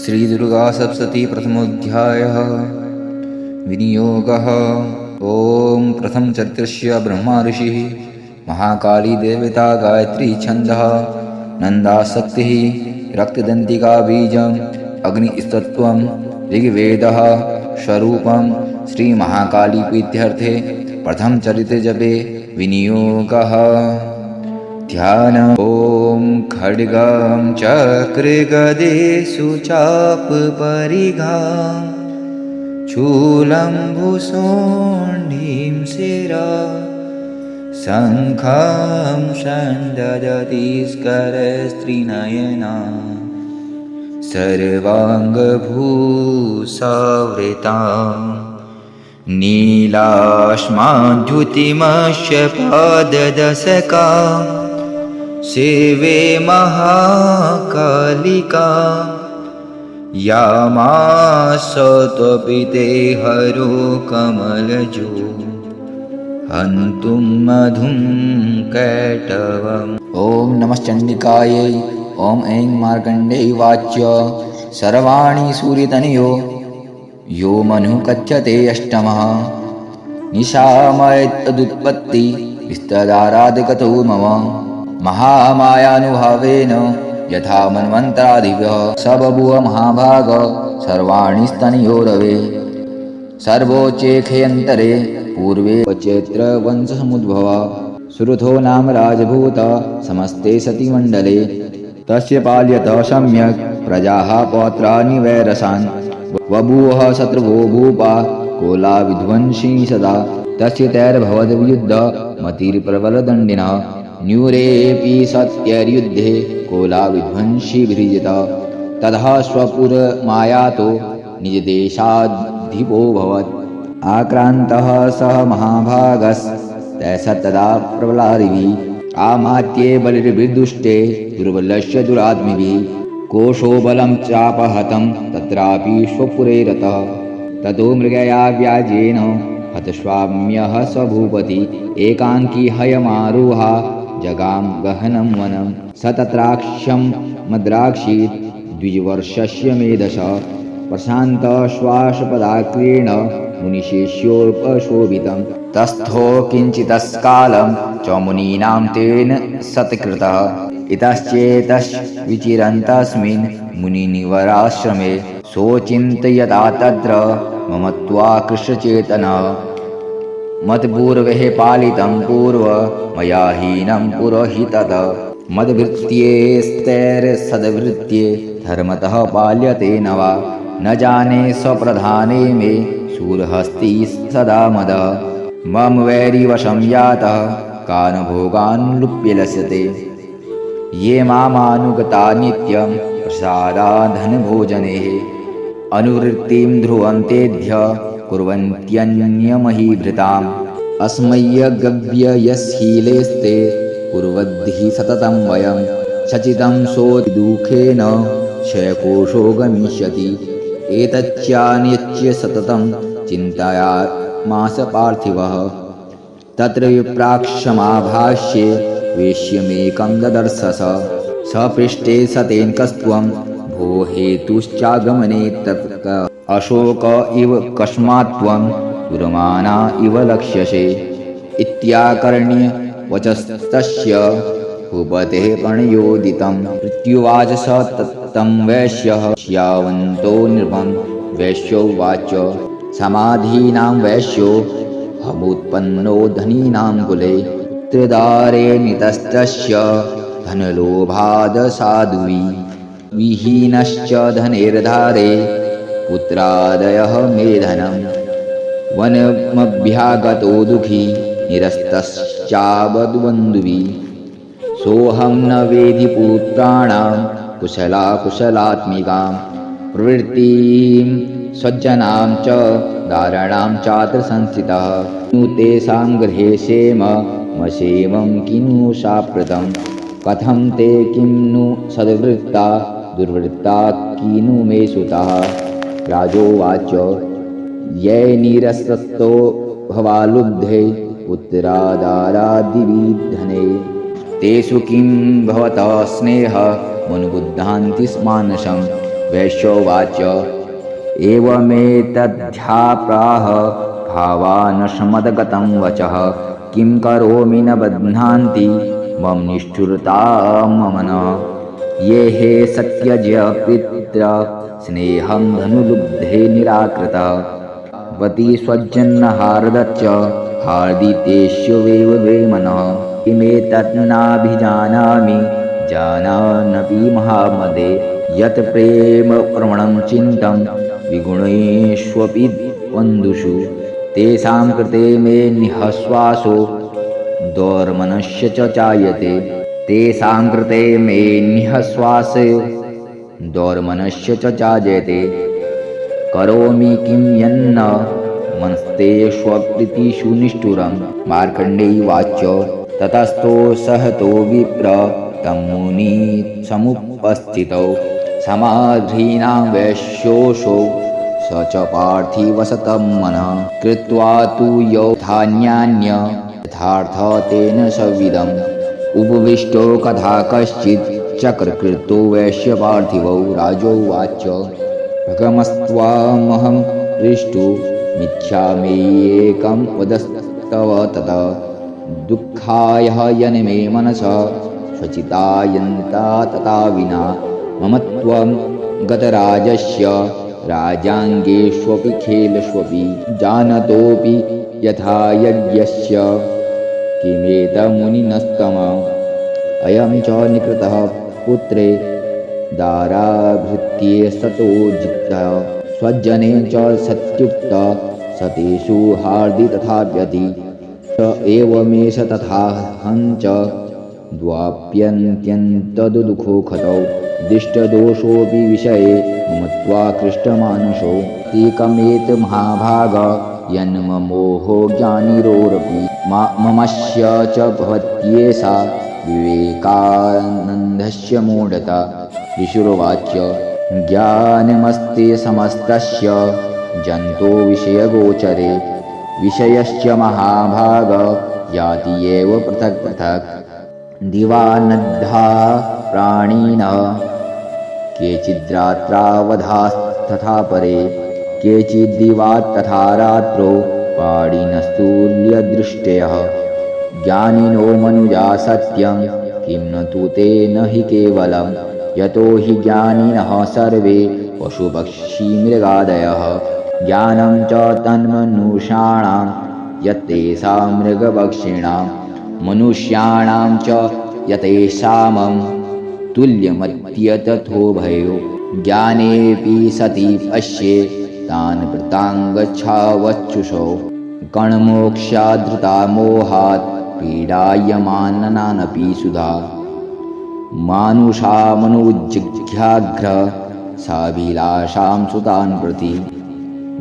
श्रीदुर्गा सप्तती प्रथमोऽध्यायः विनियोगः। ॐ प्रथमचरित्रस्य ब्रह्मा ऋषिः, महाकाली देवता गायत्री छन्दः, नन्दाशक्तिः, रक्तदन्तिका बीजम्, अग्निस्तत्त्वं, ऋग्वेदः स्वरूपं। श्रीमहाकाली प्रीत्यर्थे प्रथमचरित्रजपे विनियोगः। ध्यान। ॐ खड्गं चक्रगदेषु चापपरिघां शूलं भूषोण्डीं शिरा शङ्खं सन्ददति स्करस्त्रिनयना सर्वाङ्गभूषावृतां नीलाश्माद्युतिमस्य पाददशका सेवे महाकालिका यामासत्वपिते हरो कमलजो हन्तुं मधुं कैटवम्। ॐ नमश्चण्डिकायै। ॐ ऐं मार्कण्डेय वाच्य सर्वाणि सूर्यतनयो यो मनुः कथ्यते अष्टमः निशामयदुत्पत्ति विस्तदारादिगतो मम महामायानुभावेन यथा मन्वन्तरादिभ्यः स बभूव महाभाग सर्वाणि स्तनयो रवे सर्वोच्चेखेऽन्तरे पूर्वे चैत्रवंशसमुद्भव सुरथो नाम राजभूत समस्ते सतिमण्डले तस्य पाल्यतः सम्यक् प्रजाः पौत्राणि वैरसान् बभूवः शत्रुवो भूपा कोला विध्वंसी सदा तस्य तैर्भवद्युद्ध मतिर्प्रबलदण्डिनः न्यूरेऽपि सत्यर्युद्धे कोला विध्वंसी विरजित ततः स्वपुरमायातो निजदेशाधिपोऽभवत् आक्रान्तः सः महाभागस्तदा प्रबलादिभिः आमात्ये बलिर्विदुष्टे दुर्बलस्य दुरात्मिभिः कोशो बलं चापहतं तत्रापि स्वपुरे रतः ततो मृगया व्याजेन हतस्वाम्यः स भूपति एकाङ्की हयमारुहा जगाम गहनं वनं स तत्राक्ष्यं मद्राक्षीत् द्विजवर्षस्य मेधस प्रशान्तश्वासपदाक्रेण मुनिशिष्योपशोभितं तस्थो किञ्चितस्कालं च मुनीनां तेन सत्कृतः इतश्चेतश्विचिरन्तस्मिन् मुनिनिवराश्रमे सोचिन्तयता तत्र ममत्वाकृष्टचेतनः मत्पूर्वे पालितं पूर्व मया हीनं पुरोहितः मद्भृत्यैस्तैर्सद्भृत्ये धर्मतः पाल्यते न वा न जाने स्वप्रधाने मे शूरहस्ति सदा मदः मम वैरिवशं यातः कान् भोगान् लुप्यलस्यते ये मामानुगता नित्यं प्रसादाधनभोजने अनुवृत्तिं ध्रुवन्तेभ्य कुर्वन्त्यन्यमहीभृताम् अस्मय्यगव्ययशीलेस्ते कुर्वद्भिः सततं वयं शचितं सोऽतिदुःखेन क्षयकोशो गमिष्यति एतच्चान्यच्च सततं चिन्तयामास पार्थिवः तत्र विप्राक्षमाभाष्ये वेश्यमेकं ददर्शस स पृष्टे सतेन कस्त्वं भो हेतुश्चागमने तत् अशोक इव कस्मात्त्वं दुर्माना इव लक्ष्यसे इत्याकर्ण्य वचस्तस्य भूपतेः प्रणयोदितं मृत्युवाच स तं वैश्यः श्यावन्तो नृपं वैश्योवाच समाधीनां वैश्यो हमुत्पन्नो धनीनां कुले त्रिदारे नितस्तस्य धनलोभादसाधुवी विहीनश्च धनेर्धारे पुत्रादयः मेधनं वनमभ्यागतो दुःखी निरस्तश्चावद्बन्धुभिः सोऽहं न वेदि पुत्राणां कुशलात्मिकां प्रवृत्तिं स्वजनां च दाराणां चात्र संस्थितः नु तेषां गृहे क्षेमं किनु साप्रतं कथं ते किं नु सद्वृत्ता दुर्वृत्ता किनु मे सुताः राजोवाच ये निरस्ततो भवालुब्धे पुत्रादारादिविधने तेषु किं भवतः स्नेह मनुबुद्धान्ति मानसं वैश्योवाच एवमेतद्ध्याप्राह भावानशमदगतं वचः किं करोमि न बध्नान्ति मम निष्ठुरता मम न ये हे सत्यज्यपित्र स्नेहं धनुलुब्धे निराकृतः वति स्वजन्नहार्दच्च हार्दितेष्वेव वेमनः किमेतन्नाभिजानामि जानानपि महामदे यत् प्रेम प्रवणं चिन्तं विगुणेष्वपि बन्धुषु तेषां कृते मे निःश्वासो दौर्मनस्य च जायते तेषां कृते मे निःश्वासो दौर्मनस्य च जायते करोमि किं यन्न मनस्तेष्वप्रीतिषु निष्ठुरं मार्कण्डेयवाच ततस्थो सहतो विप्र तं मुनि समुपस्थितौ समाधीनां वैश्योषो स च पार्थिवसतं मनः कृत्वा तु यौथान्यान्य यथार्थतेन सविदम् उपविष्टो कथा कश्चित् चक्रकृतो वैश्यपार्थिवौ राजोवाच भगमस्त्वामहं पृष्टुमिच्छामि एकं वदस्तव तत दुःखाय यन्मे मनसः स्वचितायन्ता तथा विना मम त्वं गतराजस्य राजाङ्गेष्वपि खेलष्वपि जानतोऽपि यथा यज्ञस्य किमेतमुनिनस्तम अयं च निकृतः पुत्रे दाराभृत्ये सतो जितः स्वजने च सत्युक्तः सतेषु हार्दि तथाप्यति स एवमेष तथा हञ्च द्वाप्यन्त्यन्तदुःखो खतौ दिष्टदोषोऽपि विषये मत्वा कृष्टमानसो तीकमेत महाभाग यन्ममोहो ज्ञानिरोरपि ममस्य च भवत्येषा विवेकानन्दस्य मूढता ऋषिरुवाच ज्ञानमस्ति समस्तस्य जन्तो विषयगोचरे विषयश्च महाभाग याति एव पृथक् पृथक् दिवानद्धा प्राणिनः केचिद्रात्रावधास्तथा परे केचिद्दिवा तथा रात्रौ पाणिनस्तुल्यदृष्टयः ज्ञानिनो मनुजा सत्यं किं न तु तेन हि केवलं यतो हि ज्ञानिनः सर्वे पशुपक्षिमृगादयः ज्ञानं च तन्मनुष्याणां यत्तेषां मृगपक्षिणां मनुष्याणां च यतेषां तुल्यमत्यतथोभयो ज्ञानेऽपि सति पश्ये तान् वृताङ्गच्छावच्छुषो गणमोक्षाधृता मोहात् पीडायमाननानपि सुधा मानुषा मनुजिघ्राघ्र साभिलाषां सुतान् प्रति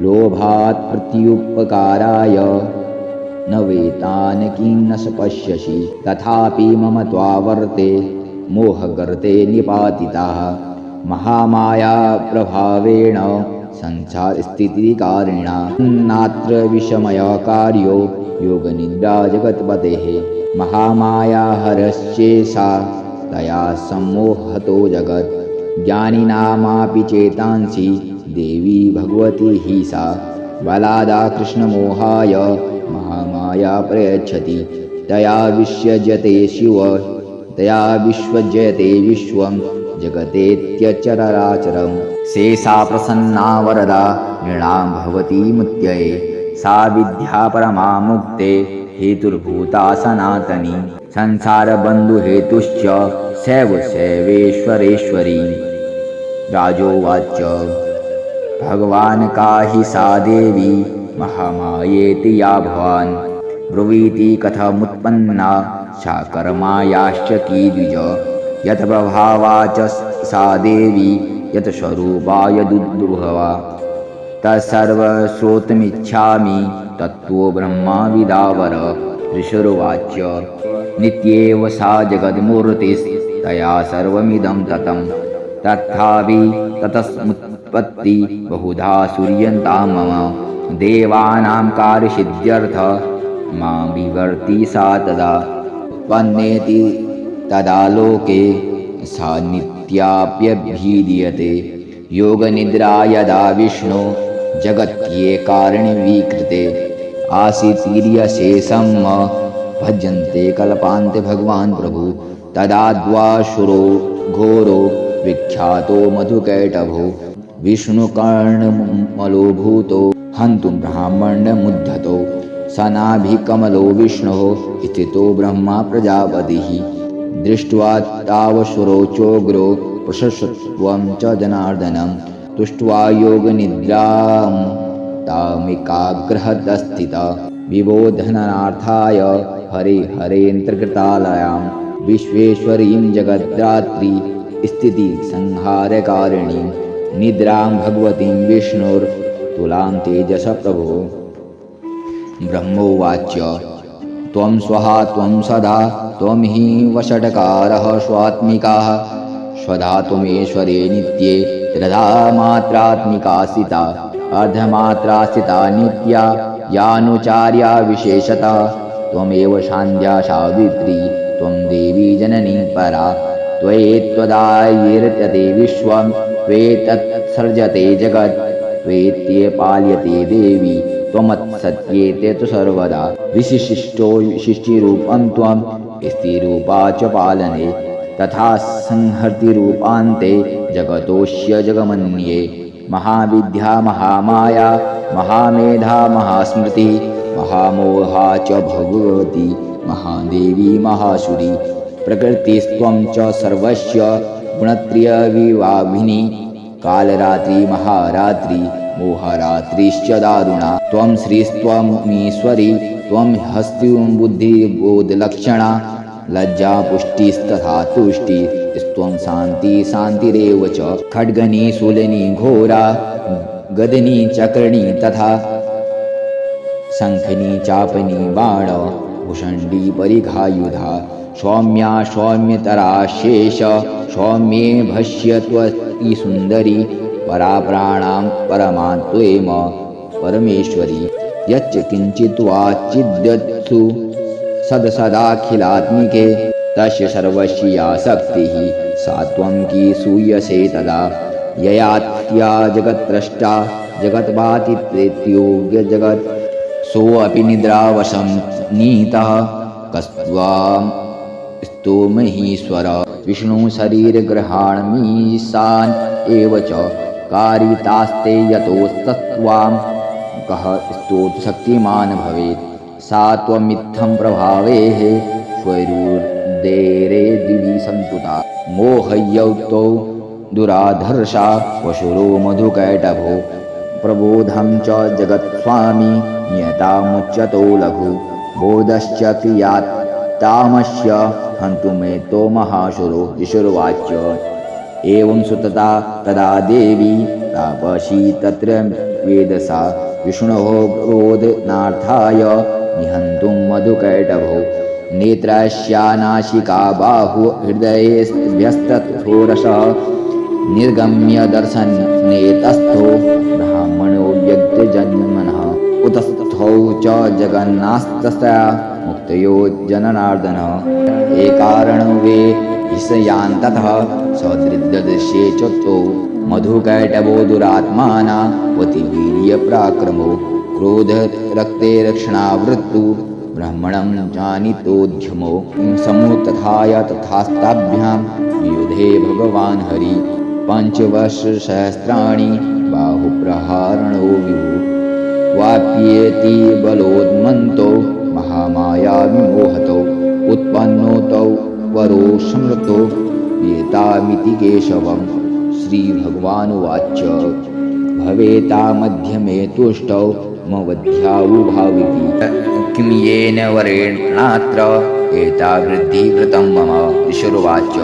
लोभात् प्रत्युपकाराय न वेतान् किं न स पश्यसि तथापि मम त्वावर्ते मोहगर्ते निपातिताः महामाया प्रभावेण संसारस्थितिकारिणा नात्र विषमयकार्यो योगनिद्रा जगत्पतेः महामाया हरश्चेषा तया सम्मोहतो जगत् ज्ञानिनामापि चेतांसि देवी भगवती हि सा बलादा कृष्णमोहाय महामाया प्रयच्छति तया विश्वजते शिव तया विश्वजयते विश्वं जगतेत्यचराचरं शेषा प्रसन्ना वरदा नृणां भवति मुक्तये सा विद्या परमा मुक्ते हेतुर्भूता सनातनी संसारबन्धुहेतुश्च सैव सैवेश्वरेश्वरी राजोवाच भगवान् का हि सा देवी महामायेति या भवान् ब्रुवीति कथमुत्पन्ना सा कर्मायाश्च कीद्विज यत् प्रभावा च सा देवी यत् स्वरूपा यदुद्भवा तत्सर्वश्रोतुमिच्छामि तत्त्वो ब्रह्मविदावर ऋषिरुवाच नित्येव सा जगन्मूर्तिस्तया सर्वमिदं ततं तथापि ततस्मुत्पत्ति बहुधा सूर्यन्तां मम देवानां कार्यसिद्ध्यर्थ मां विवर्ति सा तदा उत्पन्नेति तदा लोके सा नित्याप्यभिधीयते योगनिद्रा यदा विष्णु जगत्येकारणविकृते आसीतीर्यशेषं भजन्ते कल्पान्ते भगवान् प्रभु तदा द्वाशुरो घोरो विख्यातो मधुकैटभो विष्णुकर्णमलो भूतो हन्तुं ब्राह्मणमुद्धतो सनाभिकमलो विष्णोः स्थितो ब्रह्मा प्रजापतिः दृष्ट्वा तावशुरो चोग्रो प्रशस्त्वं च जनार्दनं तुष्ट्वा योगनिद्रां तामिकाग्रहदस्थिता विबोधनार्थाय हरेन्द्रकृतालयां विश्वेश्वरीं जगद्धात्री स्थितिसंहारकारिणीं निद्रां भगवतीं विष्णोर्तुलां तेजस प्रभो। ब्रह्मोवाच त्वं स्वहा त्वं सदा त्वं हि वषट्कारः स्वात्मिकाः स्वधातुमेश्वरे नित्ये त्रिधामात्रात्मिकासिता अर्धमात्रास्थिता नित्या यानुचार्या विशेषतः त्वमेव शान्त्या सावित्री त्वं देवी जननी परा त्वयेत्वदायैर्यते विश्वं त्वेतत्सर्जते जगत् त्वेत्ये पाल्यते देवी त्वमत्सत्येते तु सर्वदा विशिष्टो विशिष्टिरूपं त्वं स्थिरूपा च पालने तथा संहर्तिरूपान्ते जगतोऽस्य जगमन्ये महाविद्या महामाया महामेधा महास्मृतिः महामोहा च भगवती महादेवी महासुरी प्रकृतिस्त्वं च सर्वस्य गुणत्रयविभागिनी कालरात्रि महारात्रि मोहरात्रिश्च दारुणा त्वं श्रीस्त्वमीश्वरी त्वं हस्तिं बुद्धिबोधलक्षणा लज्जा पुष्टिस्तथा तुष्टिस्त्वं शान्तिरेव च खड्गनी शूलिनी घोरा गदनी चक्रणी तथा शङ्खनी चापनी बाण भूषण्डी परिघायुधा सौम्या सौम्यतरा शेष सौम्ये भष्य त्वति सुन्दरी पराप्राणां परमात्वेम परमेश्वरी यच्च किञ्चित् वाचिद्यत्सु सदसदाखिलात्मिके तस्य सर्वस्य या शक्तिः सा त्वं की सूयसे तदा ययात्या जगद्द्रष्टा जगद्भातित्रेत्योग्यजगत् सोऽपि निद्रावशं नीतः कस्त्वां स्तोमहीश्वर विष्णु शरीरग्रहाणमीशान एव च कारितास्ते यतोस्तत्त्वां कः स्तोतु शक्तिमान् भवेत् सा त्वमित्थं प्रभावेः स्वैरुर्देरे दिवि सन्तुता मोहयौतौ दुराधर्षा वशुरो मधुकैटभो प्रबोधं च जगत्स्वामी नियतामुच्यतो लघु बोधश्च क्रियात्तामस्य हन्तुमेतो महाशुरो ईश्वरवाच एवं सुतता तदा देवी तापसी तत्र वेदसा विष्णोः क्रोधनार्थाय निहन्तुं मधुकैटभो नेत्रस्या नासिका बाहु हृदयेऽभ्यस्तथोरसः निर्गम्य दर्शनेतस्थो ब्राह्मणो व्यक्तजन्मनः उतस्थौ च जगन्नास्तस्या मुक्तयो जननार्दनः एकारणो वे ईशयान्ततः सदृदृश्ये चोत्तो मधुकैटभो दुरात्माना वतिवीर्यपराक्रमो क्रोधरक्ते रक्षणावृत्तु ब्राह्मणं जानितोद्यमो समुत्थाय तथास्ताभ्यां युधे भगवान् हरि पञ्चवर्षसहस्राणि बाहुप्रहारणो विभु वाप्येति बलोन्मन्तो महामाया विमोहतो उत्पन्नो तौ वरो संवृतो येतामिति केशवं श्रीभगवानुवाच भवेता मध्यमे तुष्टौ मवध्यावुभाविति किं येन वरेणात्र एता वृद्धिः कृतं मम ईश्वरोवाच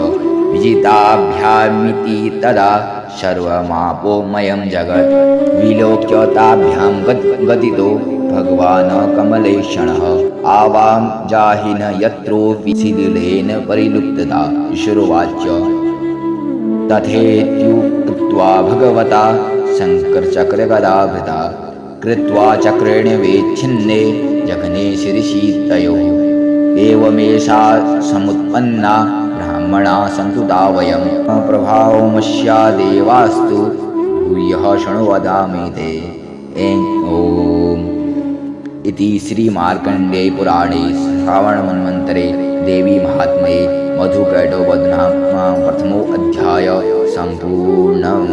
विजिताभ्यामिति तदा सर्वमापोमयं जगत् विलोक्य ताभ्यां गदितो भगवान् कमलेक्षणः आवां जाहिन यत्रो विशिलेन परिलुप्तता ईश्वरोवाच तथेत्युक्त्वा भगवता शङ्करचक्रगदाभृता कृत्वा चक्रेण वेच्छिन्ने जघने शिरसि तयोः एवमेषा समुत्पन्ना ब्राह्मणा सन्तुता वयं प्रभावमस्या देवास्तु भूयः शृणु वदामि ते। ॐ इति श्रीमार्कण्डेयपुराणे श्रावणमन्वन्तरे देवी महात्म्ये मधुकैटभवनाम प्रथमोऽध्यायः सम्पूर्णः।